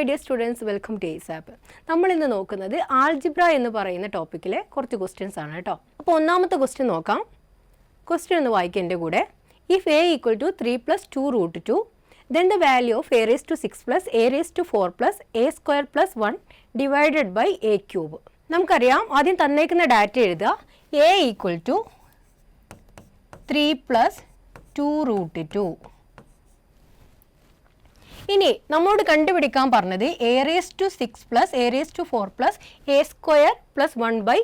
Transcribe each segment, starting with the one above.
dear students, welcome to ASAP. നമ്മൾ ഇന്ന് നോക്കുന്നത് ആൾജിബ്ര എന്ന് പറയുന്ന ടോപ്പിക്കിലെ കുറച്ച് ക്വസ്റ്റ്യൻസ് ആണ് കേട്ടോ. അപ്പോൾ ഒന്നാമത്തെ ക്വസ്റ്റ്യൻ നോക്കാം. ക്വസ്റ്റ്യൻ ഒന്ന് വായിക്കുക എൻ്റെ കൂടെ. If a equal to 3 plus 2 root 2, then the value of a raised to 6 plus a raised to 4 plus a square plus 1 divided by a cube. നമുക്കറിയാം, ആദ്യം തന്നേക്കുന്ന ഡാറ്റ എഴുതുക. a equal to 3 plus 2 root 2. ഇനി നമ്മോട് കണ്ടുപിടിക്കാൻ പറഞ്ഞത് a raise to 6 plus a raise to 4 plus a square plus 1 by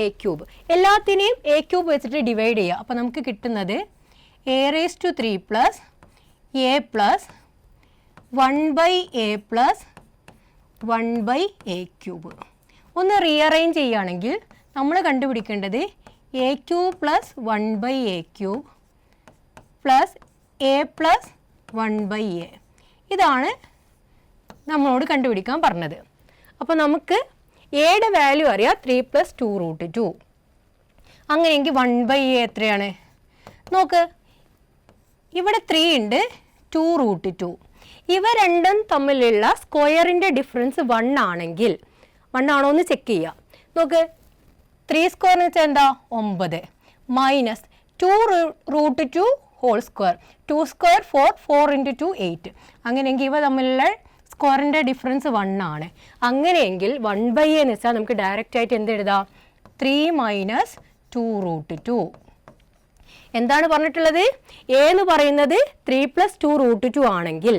a cube. എല്ലാത്തിനെയും a cube വെച്ചിട്ട് divide ചെയ്യുക. അപ്പോൾ നമുക്ക് കിട്ടുന്നത് a raise to 3 plus a plus 1 by a plus 1 by a cube. ഒന്ന് റീഅറേഞ്ച് ചെയ്യുകയാണെങ്കിൽ നമ്മൾ കണ്ടുപിടിക്കേണ്ടത് a cube plus 1 by a cube plus a plus 1 by a. ഇതാണ് നമ്മളോട് കണ്ടുപിടിക്കാൻ പറഞ്ഞത്. അപ്പോൾ നമുക്ക് എയുടെ വാല്യൂ അറിയാം, 3 പ്ലസ് 2 റൂട്ട് 2. അങ്ങനെയെങ്കിൽ 1 ബൈ എ എത്രയാണ് നോക്ക്. ഇവിടെ 3 ഉണ്ട്, 2 റൂട്ട് 2. ഇവ രണ്ടും തമ്മിലുള്ള സ്ക്വയറിൻ്റെ ഡിഫറൻസ് 1 ആണെങ്കിൽ 1 ആണോ എന്ന് ചെക്ക് ചെയ്യുക. നോക്ക്, 3 സ്ക്വയർ എന്ന് വെച്ചാൽ എന്താ 9 minus 2 root 2 whole square. 2 square 4, 4 into 2 8. അങ്ങനെയെങ്കിൽ ഇവ തമ്മിലുള്ള സ്ക്വയറിൻ്റെ ഡിഫറൻസ് 1 ആണ്. അങ്ങനെയെങ്കിൽ 1 ബൈ എ എന്ന് വെച്ചാൽ നമുക്ക് ഡയറക്റ്റ് ആയിട്ട് എന്ത് എഴുതാം, 3 മൈനസ് 2 റൂട്ട് 2. എന്താണ് പറഞ്ഞിട്ടുള്ളത്? എ എന്ന് പറയുന്നത് 3 പ്ലസ് 2 റൂട്ട് 2 ആണെങ്കിൽ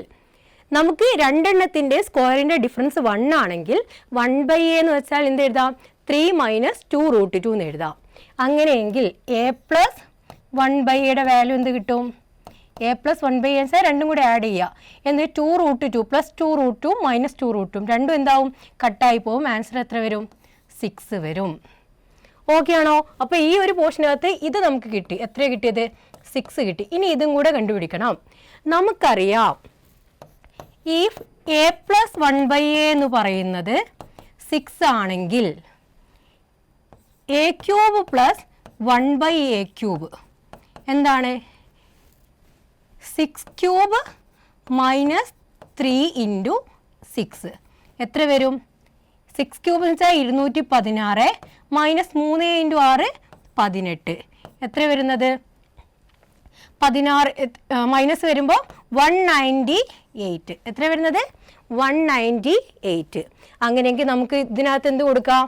നമുക്ക് രണ്ടെണ്ണത്തിൻ്റെ സ്ക്വയറിൻ്റെ ഡിഫറൻസ് 1 ആണെങ്കിൽ 1 ബൈ എ എന്ന് വെച്ചാൽ എന്ത് എഴുതാം, 3 മൈനസ് 2 റൂട്ട് 2 എന്ന് എഴുതാം. അങ്ങനെയെങ്കിൽ എ പ്ലസ് 1 ബൈ എയുടെ വാല്യൂ എന്ത് കിട്ടും? എ പ്ലസ് 1 ബൈ എ വെച്ചാൽ രണ്ടും കൂടെ ആഡ് ചെയ്യുക. എന്നിട്ട് 2 root 2 plus 2 root 2 minus 2 root 2 രണ്ടും എന്താവും, കട്ടായി പോവും. ആൻസർ എത്ര വരും? 6 വരും. ഓക്കെ ആണോ? അപ്പോൾ ഈ ഒരു പോർഷനകത്ത് ഇത് നമുക്ക് കിട്ടി. എത്ര കിട്ടിയത്? 6 കിട്ടി. ഇനി ഇതും കൂടെ കണ്ടുപിടിക്കണം. നമുക്കറിയാം, ഈ എ പ്ലസ് 1 ബൈ എ എന്ന് പറയുന്നത് 6 ആണെങ്കിൽ a cube plus 1 by a cube എന്താണ്? 6 ക്യൂബ് മൈനസ് 3 ഇൻറ്റു 6 എത്ര വരും? 6 ക്യൂബ് എന്ന് വെച്ചാൽ 216 മൈനസ് 3 ഇൻറ്റു 6 18. എത്ര വരുന്നത്? 16 മൈനസ് വരുമ്പോൾ 198. എത്ര വരുന്നത്? 198. അങ്ങനെയെങ്കിൽ നമുക്ക് ഇതിനകത്ത് എന്ത് കൊടുക്കാം?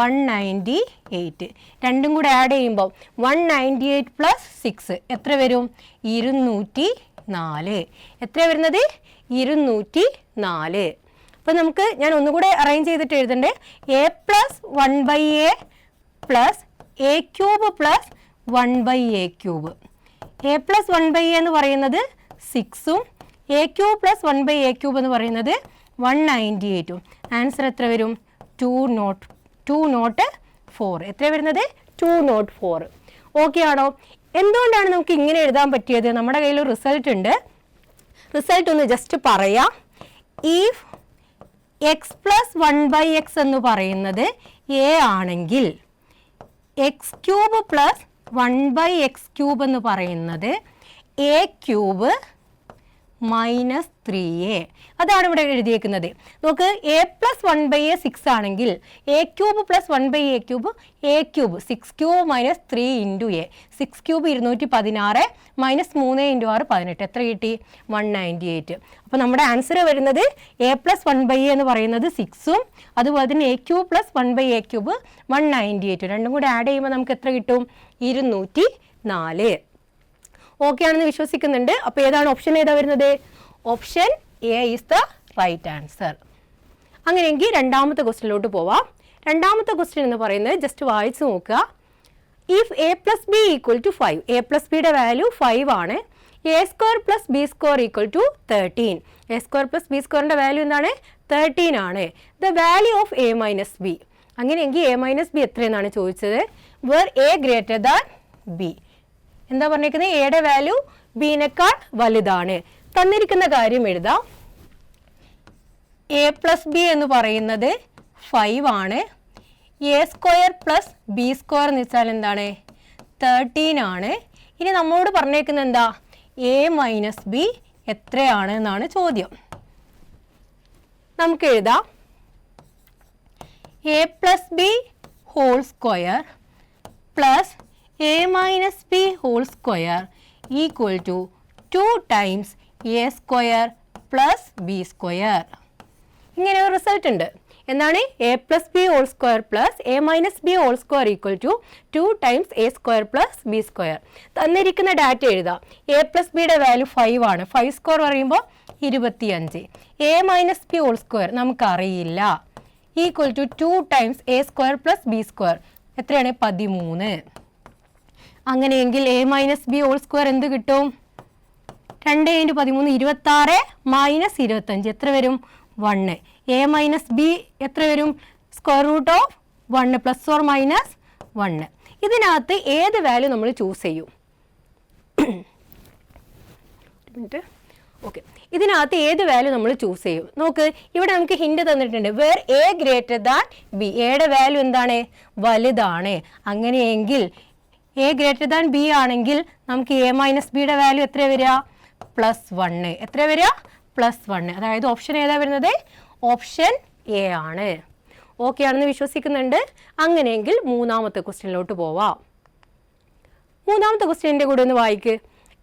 198. രണ്ടും കൂടെ ആഡ് ചെയ്യുമ്പോൾ 198 പ്ലസ് 6 എത്ര വരും? 204. എത്ര വരുന്നത്? 204. അപ്പോൾ നമുക്ക് ഞാൻ ഒന്നുകൂടെ അറേഞ്ച് ചെയ്തിട്ട് എഴുതണ്ടേ. A plus 1 by a plus a cube plus 1 by a cube. A plus 1 by a എന്ന് പറയുന്നത് 6ഉം a cube plus 1 by a cube എന്ന് പറയുന്നത് 198ഉം. ആൻസർ എത്ര വരും? 204. എത്ര വരുന്നത്? 204. ഓക്കെ ആണോ? എന്തുകൊണ്ടാണ് നമുക്ക് ഇങ്ങനെ എഴുതാൻ പറ്റിയത്? നമ്മുടെ കയ്യിൽ റിസൾട്ട് ഉണ്ട്. റിസൾട്ട് ഒന്ന് ജസ്റ്റ് പറയാം. If x plus 1 by x എന്ന് പറയുന്നത് എ ആണെങ്കിൽ x cube plus 1 by x cube എന്ന് പറയുന്നത് എ ക്യൂബ് മൈനസ് 3a. അതാണ് ഇവിടെ എഴുതിയേക്കുന്നത്. നോക്ക്, എ പ്ലസ് 1 ബൈ എ 6 ആണെങ്കിൽ a cube plus 1 by a cube a cube 6 cube minus 3 into a. 6 cube 216 minus 3 into 6 18. എത്ര കിട്ടി? 198. അപ്പോൾ നമ്മുടെ ആൻസർ വരുന്നത് എ പ്ലസ് 1 ബൈ എ എന്ന് പറയുന്നത് 6ഉം അതുപോലെ തന്നെ a cube plus 1 by a cube 198. രണ്ടും കൂടെ ആഡ് ചെയ്യുമ്പോൾ നമുക്ക് എത്ര കിട്ടും? 204. ഓക്കെ ആണെന്ന് വിശ്വസിക്കുന്നുണ്ട്. അപ്പോൾ ഏതാണ് ഓപ്ഷൻ? ഏതാ വരുന്നത്? Option a is the right answer. അങ്ങനെയെങ്കിൽ രണ്ടാമത്തെ ക്വസ്റ്റ്യനിലോട്ട് പോവാം. രണ്ടാമത്തെ ക്വസ്റ്റ്യൻ എന്ന് പറയുന്നത് ജസ്റ്റ് വായിച്ച് നോക്കുക. If a plus b equal to 5, a plus ബിയുടെ വാല്യൂ 5 ആണ്. A square plus b square equal to 13. A square plus b സ്ക്വയറിൻ്റെ വാല്യൂ എന്താണ്? 13 ആണ്. The value of a minus b. അങ്ങനെയെങ്കിൽ എ മൈനസ് ബി എത്രയെന്നാണ് ചോദിച്ചത്. Where a greater than b. എന്താ പറഞ്ഞിരിക്കുന്നത്? എയുടെ വാല്യൂ ബിനേക്കാൾ വലുതാണ്. തന്നിരിക്കുന്ന കാര്യം എഴുതാം. എ പ്ലസ് ബി എന്ന് പറയുന്നത് 5 ആണ്. A square plus b square എന്ന് വെച്ചാൽ എന്താണ്? 13 ആണ്. ഇനി നമ്മളോട് പറഞ്ഞേക്കുന്നത് എന്താ? എ മൈനസ് ബി എത്രയാണ് എന്നാണ് ചോദ്യം. നമുക്ക് എഴുതാം a plus b whole square plus a minus b whole square equal to 2 times a square plus b square. ഇങ്ങനെ ഒരു റിസൾട്ട് ഉണ്ട്. എന്താണ്? A plus b whole square plus a minus b whole square equal to 2 times a square plus b square. തന്നിരിക്കുന്ന data എഴുതാം. A plus ബിയുടെ value 5 ആണ്. 5 square പറയുമ്പോൾ 25. A minus b whole square നമുക്കറിയില്ല. Equal to 2 times a square plus b square എത്രയാണ്? 13. അങ്ങനെയെങ്കിൽ a minus b whole square എന്ത് കിട്ടും? 2 × 13 26 മൈനസ് 25 എത്ര വരും? 1. എ മൈനസ് ബി എത്ര വരും? Square root of 1 plus or minus 1. ഇതിനകത്ത് ഏത് വാല്യൂ നമ്മൾ ചൂസ് ചെയ്യും? ഓക്കെ, ഇതിനകത്ത് ഏത് വാല്യൂ നമ്മൾ ചൂസ് ചെയ്യും? നോക്ക്, ഇവിടെ നമുക്ക് ഹിന്റ് തന്നിട്ടുണ്ട്. Where a greater than b. എയുടെ വാല്യൂ എന്താണ്? വലുതാണ്. അങ്ങനെയെങ്കിൽ എ ഗ്രേറ്റർ ദാൻ ബി ആണെങ്കിൽ നമുക്ക് എ മൈനസ് ബിയുടെ വാല്യൂ എത്ര വരിക? +1. എത്ര വരിക? +1. അതായത് ഓപ്ഷൻ ഏതാ വരുന്നത്? ഓപ്ഷൻ എ ആണ്. ഓക്കെ ആണെന്ന് വിശ്വസിക്കുന്നുണ്ട്. അങ്ങനെയെങ്കിൽ മൂന്നാമത്തെ ക്വസ്റ്റ്യനിലോട്ട് പോവാം. മൂന്നാമത്തെ ക്വസ്റ്റ്യൻ്റെ കൂടെ ഒന്ന് വായിക്ക്.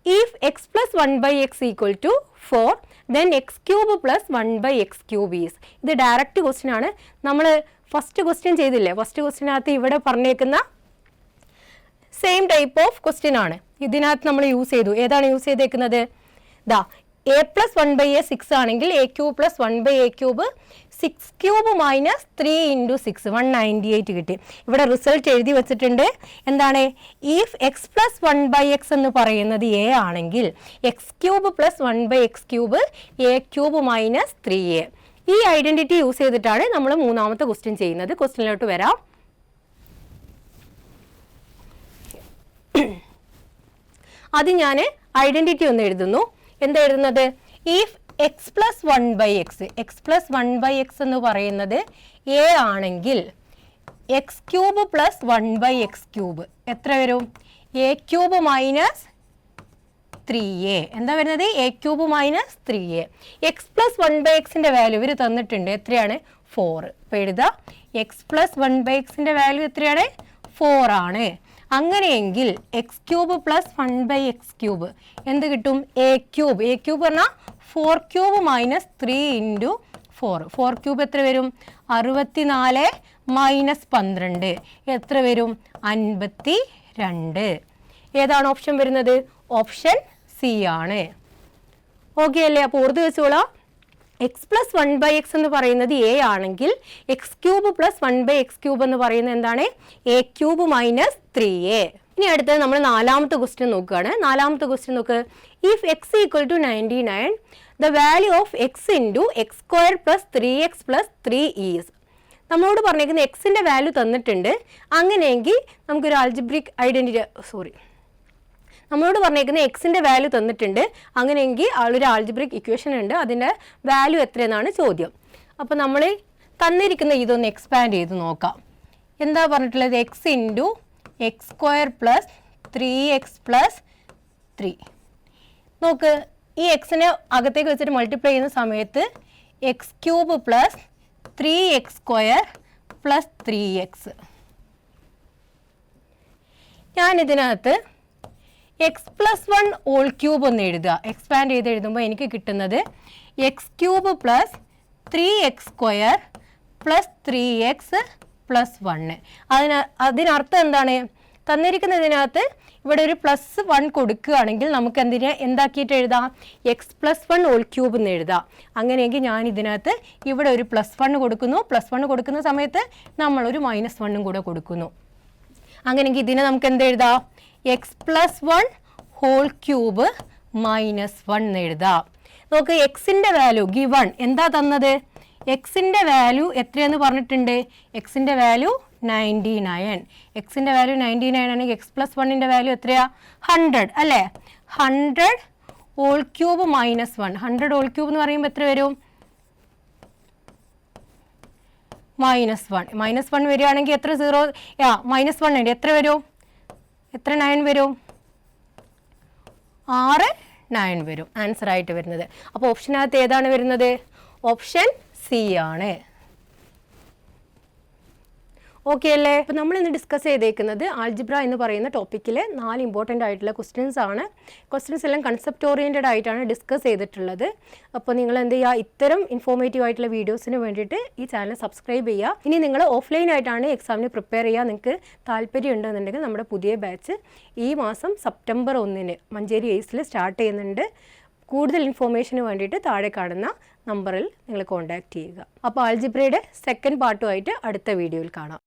If x plus 1/x equal to 4 then x cube plus 1/x cube is. ഇത് ഡയറക്റ്റ് ക്വസ്റ്റ്യൻ ആണ്. നമ്മൾ ഫസ്റ്റ് ക്വസ്റ്റ്യൻ ചെയ്തില്ലേ? ഫസ്റ്റ് ക്വസ്റ്റ്യനകത്ത് ഇവിടെ പറഞ്ഞേക്കുന്ന സെയിം ടൈപ്പ് ഓഫ് ക്വസ്റ്റ്യൻ ആണ് ഇതിനകത്ത് നമ്മൾ യൂസ് ചെയ്തു. ഏതാണ് യൂസ് ചെയ്തേക്കുന്നത്? ദാ എ പ്ലസ് 1/a 6 ആണെങ്കിൽ a cube plus 1/a cube 6 cube minus 3 × 6 198 കിട്ടി. ഇവിടെ റിസൾട്ട് എഴുതി വെച്ചിട്ടുണ്ട്. എന്താണ്? ഇഫ് എക്സ് പ്ലസ് 1/x എന്ന് പറയുന്നത് എ ആണെങ്കിൽ x cube plus 1/x cube a cube minus 3a. ഈ ഐഡന്റിറ്റി യൂസ് ചെയ്തിട്ടാണ് നമ്മൾ മൂന്നാമത്തെ ക്വസ്റ്റ്യൻ ചെയ്യുന്നത്. ക്വസ്റ്റ്യനിലോട്ട് വരാം. അത് ഞാൻ ഐഡന്റിറ്റി ഒന്ന് എഴുതുന്നു. എന്താ എഴുതുന്നത്? If x plus 1/x X plus 1/x എന്ന് പറയുന്നത് എ ആണെങ്കിൽ x cube plus 1/x cube എത്ര വരും? A cube minus 3a. എന്താ വരുന്നത്? A cube minus 3a. X plus 1/xന്റെ വാല്യൂ ഇവർ തന്നിട്ടുണ്ട്. എത്രയാണ്? 4. അപ്പോൾ എഴുതാം എക്സ് പ്ലസ് 1/xന്റെ വാല്യൂ എത്രയാണ്? 4 ആണ്. അങ്ങനെയെങ്കിൽ X cube plus 1/x cube എന്ത് കിട്ടും? A cube. എ ക്യൂബ് പറഞ്ഞാൽ 4 ക്യൂബ് മൈനസ് 3 × 4. 4 ക്യൂബ് എത്ര വരും? 64 മൈനസ് 12 എത്ര വരും? 52. ഏതാണ് ഓപ്ഷൻ വരുന്നത്? ഓപ്ഷൻ സി ആണ്. ഓക്കെ അല്ലേ? അപ്പോൾ ഓർത്ത് വെച്ചോളാം. എക്സ് പ്ലസ് 1/x എന്ന് പറയുന്നത് എ ആണെങ്കിൽ x cube plus 1/x cube എന്ന് പറയുന്നത് എന്താണ്? A cube minus 3a. ഇനി അടുത്തത് നമ്മൾ നാലാമത്തെ ക്വസ്റ്റ്യൻ നോക്കുകയാണ്. നാലാമത്തെ ക്വസ്റ്റ്യൻ നോക്ക്. If x equal to 99 the value of x into x square plus 3x plus 3 is. നമ്മളോട് പറഞ്ഞേക്കുന്ന എക്സിൻ്റെ വാല്യൂ തന്നിട്ടുണ്ട്. അങ്ങനെയെങ്കിൽ നമുക്കൊരു ആൾജിബ്രിക് നമ്മളോട് പറഞ്ഞേക്കുന്ന എക്സിൻ്റെ വാല്യൂ തന്നിട്ടുണ്ട്. അങ്ങനെയെങ്കിൽ ഒരു ആൾജിബ്രിക് ഇക്വേഷൻ ഉണ്ട്. അതിൻ്റെ വാല്യൂ എത്രയെന്നാണ് ചോദ്യം. അപ്പോൾ നമ്മൾ തന്നിരിക്കുന്ന ഇതൊന്ന് എക്സ്പാൻഡ് ചെയ്ത് നോക്കാം. എന്താ പറഞ്ഞിട്ടുള്ളത്? X into x square plus 3x plus 3. നോക്ക്, ഈ എക്സിനെ അകത്തേക്ക് വെച്ചിട്ട് മൾട്ടിപ്ലൈ ചെയ്യുന്ന സമയത്ത് x cube plus 3x square plus 3x. ഞാനിതിനകത്ത് എക്സ് പ്ലസ് 1 ഹോൾ ക്യൂബ് ഒന്ന് എഴുതുക. എക്സ്പാൻഡ് ചെയ്ത് എഴുതുമ്പോൾ എനിക്ക് കിട്ടുന്നത് x cube plus 3x square plus 3x plus 1. അതിനർത്ഥം എന്താണ്? തന്നിരിക്കുന്നതിനകത്ത് ഇവിടെ ഒരു +1 കൊടുക്കുകയാണെങ്കിൽ നമുക്ക് എന്താക്കിയിട്ട് എഴുതാം? എക്സ് പ്ലസ് 1 ഹോൾ ക്യൂബ് എന്ന് എഴുതാം. അങ്ങനെയെങ്കിൽ ഞാൻ ഇതിനകത്ത് ഇവിടെ ഒരു +1 കൊടുക്കുന്നു. +1 കൊടുക്കുന്ന സമയത്ത് നമ്മളൊരു -1 കൂടെ കൊടുക്കുന്നു. അങ്ങനെയെങ്കിൽ ഇതിനെ നമുക്ക് എന്ത് എഴുതാം? എക്സ് പ്ലസ് 1 ഹോൾ ക്യൂബ് -1 എന്ന് എഴുതാം. നോക്ക്, എക്സിൻ്റെ വാല്യൂ ഗിവൺ എന്താ തന്നത്? എക്സിൻ്റെ വാല്യൂ എത്രയെന്ന് പറഞ്ഞിട്ടുണ്ട്? എക്സിൻ്റെ വാല്യൂ 99. എക്സിൻ്റെ വാല്യൂ 99 ആണെങ്കിൽ എക്സ് പ്ലസ് 1ൻ്റെ വാല്യൂ എത്രയാ? 100 അല്ലേ? 100 ഹോൾ ക്യൂബ് -1. 100 ഹോൾ ക്യൂബ് എന്ന് പറയുമ്പോൾ എത്ര വരും? -1. -1 വരികയാണെങ്കിൽ എത്ര 0? -1 ഉണ്ട്. എത്ര വരും? എത്ര 9 വരും? 6 9 വരും ആൻസർ ആയിട്ട് വരുന്നത്. അപ്പോൾ ഓപ്ഷനകത്ത് ഏതാണ് വരുന്നത്? ഓപ്ഷൻ സി ആണ്. ഓക്കെ അല്ലേ? അപ്പോൾ നമ്മൾ ഇന്ന് ഡിസ്കസ് ചെയ്തേക്കുന്നത് ആൾജിബ്ര എന്ന് പറയുന്ന ടോപ്പിക്കിൽ 4 ഇമ്പോർട്ടൻ്റ് ആയിട്ടുള്ള ക്വസ്റ്റ്യൻസ് ആണ്. ക്വസ്റ്റ്യൻസ് എല്ലാം കൺസെപ്റ്റ് ഓറിയൻറ്റഡ് ആയിട്ടാണ് ഡിസ്കസ് ചെയ്തിട്ടുള്ളത്. അപ്പോൾ നിങ്ങൾ എന്ത് ചെയ്യുക, ഇത്തരം ഇൻഫോർമേറ്റീവ് ആയിട്ടുള്ള വീഡിയോസിന് വേണ്ടിയിട്ട് ഈ ചാനൽ സബ്സ്ക്രൈബ് ചെയ്യുക. ഇനി നിങ്ങൾ ഓഫ്ലൈൻ ആയിട്ടാണ് എക്സാമിന് പ്രിപ്പയർ ചെയ്യുക, നിങ്ങൾക്ക് താല്പര്യം ഉണ്ടെന്നുണ്ടെങ്കിൽ നമ്മുടെ പുതിയ ബാച്ച് ഈ മാസം സെപ്റ്റംബർ 1 മഞ്ചേരി എയ്സിൽ സ്റ്റാർട്ട് ചെയ്യുന്നുണ്ട്. കൂടുതൽ ഇൻഫോർമേഷന് വേണ്ടിയിട്ട് താഴെ കാണുന്ന നമ്പറിൽ നിങ്ങൾ കോൺടാക്റ്റ് ചെയ്യുക. അപ്പോൾ ആൾജിബ്രയുടെ സെക്കൻഡ് പാർട്ടുമായിട്ട് അടുത്ത വീഡിയോയിൽ കാണാം.